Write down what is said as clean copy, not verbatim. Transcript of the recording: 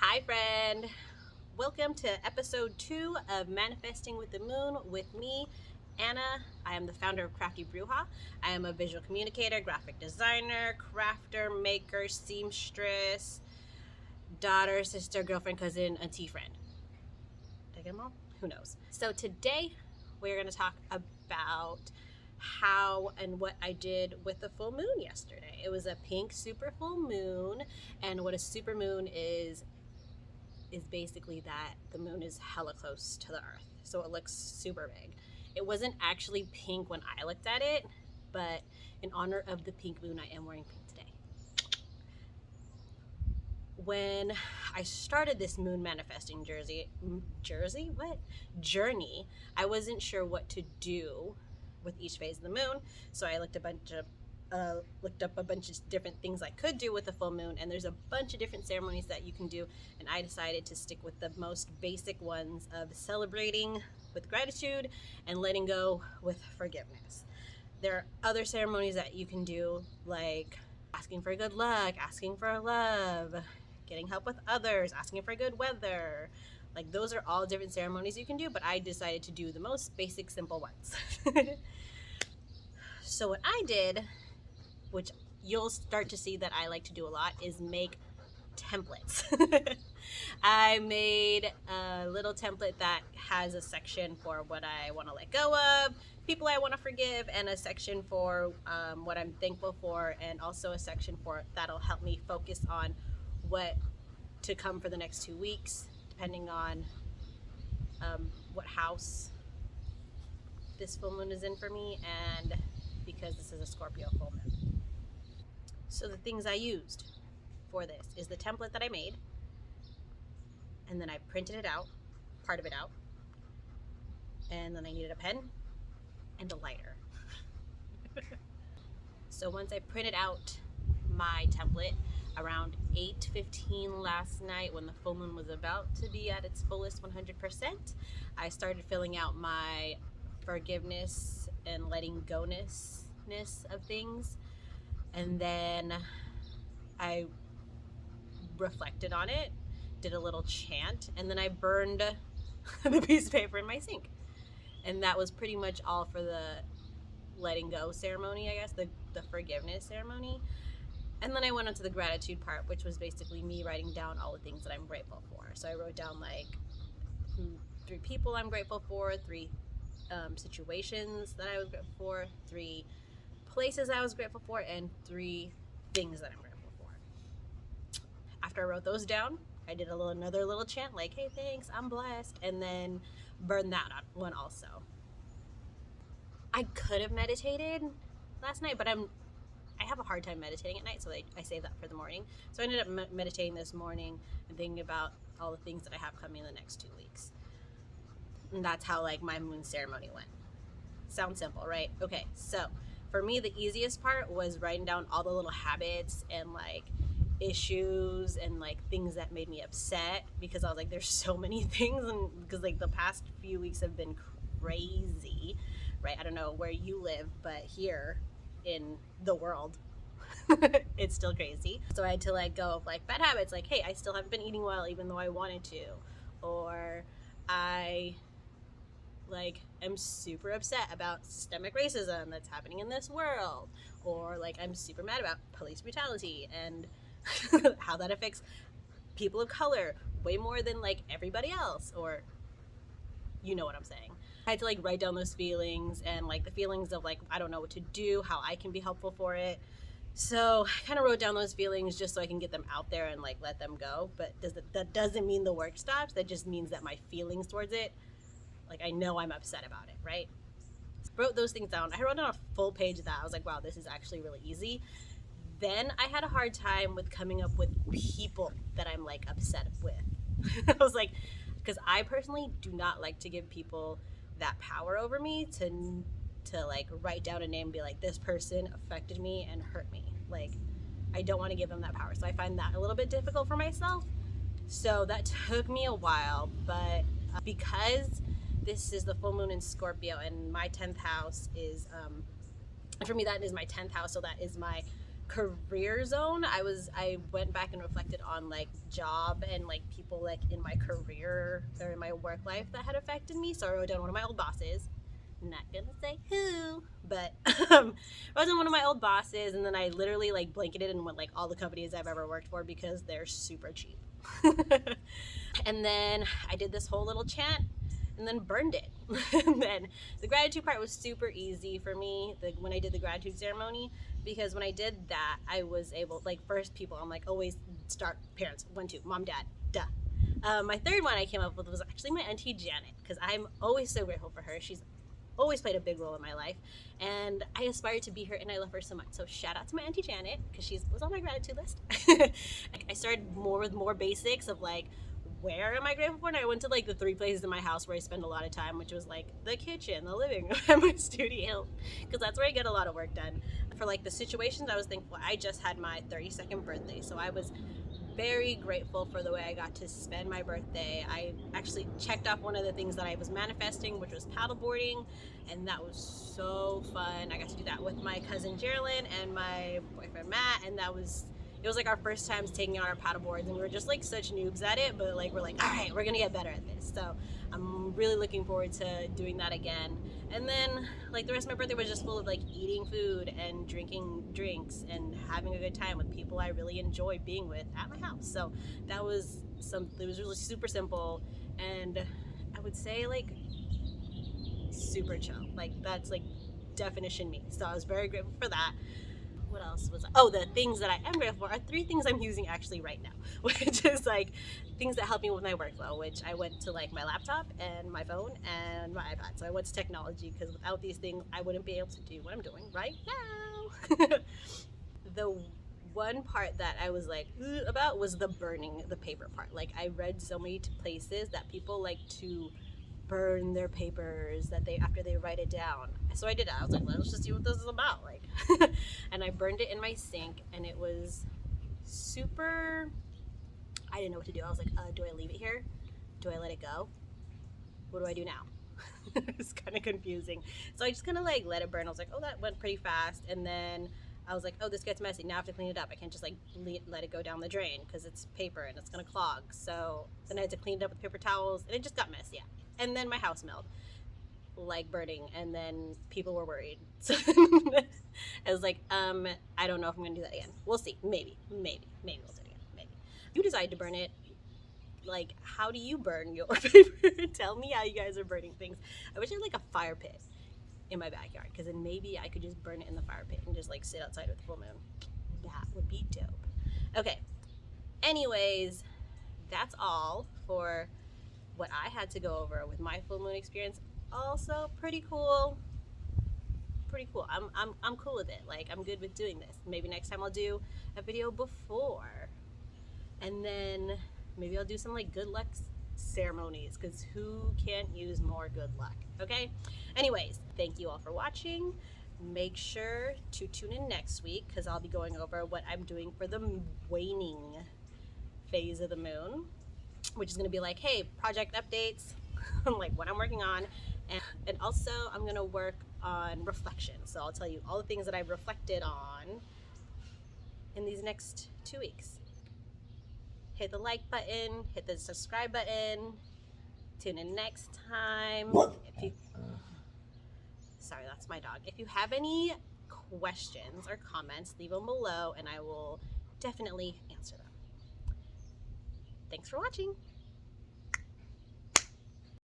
Hi, friend. Welcome to episode 2 of Manifesting with the Moon with me, Anna. I am the founder of Crafty Bruha. I am a visual communicator, graphic designer, crafter, maker, seamstress, daughter, sister, girlfriend, cousin, auntie, friend. Did I get them all? Who knows? So today we're going to talk about how and what I did with the full moon yesterday. It was a pink super full moon, and what a super moon is basically that the moon is hella close to the earth, so it looks super big. It wasn't actually pink when I looked at it, but in honor of the pink moon, I am wearing pink today. When I started this moon manifesting journey, I wasn't sure what to do with each phase of the moon, so I looked up a bunch of different things I could do with the full moon, and there's a bunch of different ceremonies that you can do, and I decided to stick with the most basic ones of celebrating with gratitude and letting go with forgiveness. There are other ceremonies that you can do, like asking for good luck, asking for love, getting help with others, asking for good weather. Like, those are all different ceremonies you can do, but I decided to do the most basic, simple ones. So what I did, which you'll start to see that I like to do a lot, is make templates. I made a little template that has a section for what I want to let go of, people I want to forgive, and a section for what I'm thankful for, and also a section for that'll help me focus on what to come for the next 2 weeks, depending on what house this full moon is in for me, and because this is a Scorpio full moon. So the things I used for this is the template that I made, and then I printed it out, part of it out, and then I needed a pen and a lighter. So once I printed out my template around 8:15 last night, when the full moon was about to be at its fullest 100%, I started filling out my forgiveness and letting go-ness of things, and then I reflected on it, did a little chant, and then I burned the piece of paper in my sink. And that was pretty much all for the letting go ceremony, I guess, the forgiveness ceremony. And then I went on to the gratitude part, which was basically me writing down all the things that I'm grateful for. So I wrote down like 3 people I'm grateful for, 3 situations that I was grateful for, 3 places I was grateful for, and 3 things that I'm grateful for. After I wrote those down, I did another little chant like, hey, thanks, I'm blessed, and then burned that one also. I could have meditated last night, but I have a hard time meditating at night, so I save that for the morning. So I ended up meditating this morning and thinking about all the things that I have coming in the next 2 weeks. And that's how like my moon ceremony went. Sounds simple, right? Okay, so for me, the easiest part was writing down all the little habits and like issues and like things that made me upset, because I was like, there's so many things, and because like the past few weeks have been crazy, right? I don't know where you live, but here in the world it's still crazy. So I had to let go of like bad habits, like, hey, I still haven't been eating well even though I wanted to, or I like I'm super upset about systemic racism that's happening in this world, or like I'm super mad about police brutality and how that affects people of color way more than like everybody else, or you know what I'm saying. I had to like write down those feelings and like the feelings of like I don't know what to do, how I can be helpful for it. So I kind of wrote down those feelings just so I can get them out there and like let them go. But that doesn't mean the work stops. That just means that my feelings towards it, like I know I'm upset about it, right? Wrote those things down. I wrote down a full page of that. I was like, wow, this is actually really easy. Then I had a hard time with coming up with people that I'm like upset with. I was like, because I personally do not like to give people that power over me to like write down a name and be like, this person affected me and hurt me. Like, I don't want to give them that power. So I find that a little bit difficult for myself. So that took me a while, but because this is the full moon in Scorpio, and my 10th house is, and for me that is my 10th house, so that is my career zone, I went back and reflected on like job and like people like in my career or in my work life that had affected me. So I wrote down one of my old bosses. Not gonna say who, but I was in one of my old bosses, and then I literally like blanketed and went like all the companies I've ever worked for because they're super cheap. And then I did this whole little chant and then burned it. And then the gratitude part was super easy for me when I did the gratitude ceremony, because when I did that, I was able, like, first people, I'm like, always start parents, 1, 2, mom, dad, duh. My third one I came up with was actually my auntie Janet, because I'm always so grateful for her. She's always played a big role in my life, and I aspire to be her, and I love her so much. So shout out to my auntie Janet, because she was on my gratitude list. I started with more basics of like, where am I grateful for? And I went to like the 3 places in my house where I spend a lot of time, which was like the kitchen, the living room, and my studio, because that's where I get a lot of work done. For like the situations, I was thankful. I just had my 32nd birthday, so I was very grateful for the way I got to spend my birthday. I actually checked off one of the things that I was manifesting, which was paddleboarding, and that was so fun. I got to do that with my cousin Geraldine and my boyfriend Matt, and it was like our first times taking out our paddleboards, and we were just like such noobs at it, but like we're like, all right, we're gonna get better at this. So I'm really looking forward to doing that again. And then like the rest of my birthday was just full of like eating food and drinking drinks and having a good time with people I really enjoy being with at my house. So it was really super simple, and I would say like super chill. Like that's like definition me. So I was very grateful for that. What else was the things that I am grateful for are 3 things I'm using actually right now, which is like things that help me with my workflow, which I went to like my laptop and my phone and my iPad. So I went to technology, because without these things I wouldn't be able to do what I'm doing right now. The one part that I was like about was the burning the paper part. Like I read so many places that people like to burn their papers that they after they write it down. So I did it. I was like, let's just see what this is about. Like, and I burned it in my sink, and it was super. I didn't know what to do. I was like, do I leave it here? Do I let it go? What do I do now? It's kind of confusing. So I just kind of like let it burn. I was like, oh, that went pretty fast. And then I was like, oh, this gets messy. Now I have to clean it up. I can't just like let it go down the drain because it's paper and it's gonna clog. So then I had to clean it up with paper towels, and it just got messy. Yeah. And then my house smelled like burning, and then people were worried. So I was like, I don't know if I'm gonna do that again. We'll see. Maybe we'll do it again. Maybe. You decide to burn it. Like, how do you burn your paper? Tell me how you guys are burning things. I wish I had like a fire pit in my backyard, because then maybe I could just burn it in the fire pit and just like sit outside with the full moon. That would be dope. Okay. Anyways, that's all for what I had to go over with my full moon experience. Also pretty cool. I'm cool with it. Like, I'm good with doing this. Maybe next time I'll do a video before, and then maybe I'll do some like good luck ceremonies, because who can't use more good luck? Okay. Anyways, thank you all for watching. Make sure to tune in next week, because I'll be going over what I'm doing for the waning phase of the moon, which is going to be like, hey, project updates, like what I'm working on, and also I'm going to work on reflection. So I'll tell you all the things that I've reflected on in these next 2 weeks. Hit the like button, hit the subscribe button. Tune in next time. Sorry, that's my dog. If you have any questions or comments, leave them below and I will definitely answer them. Thanks for watching.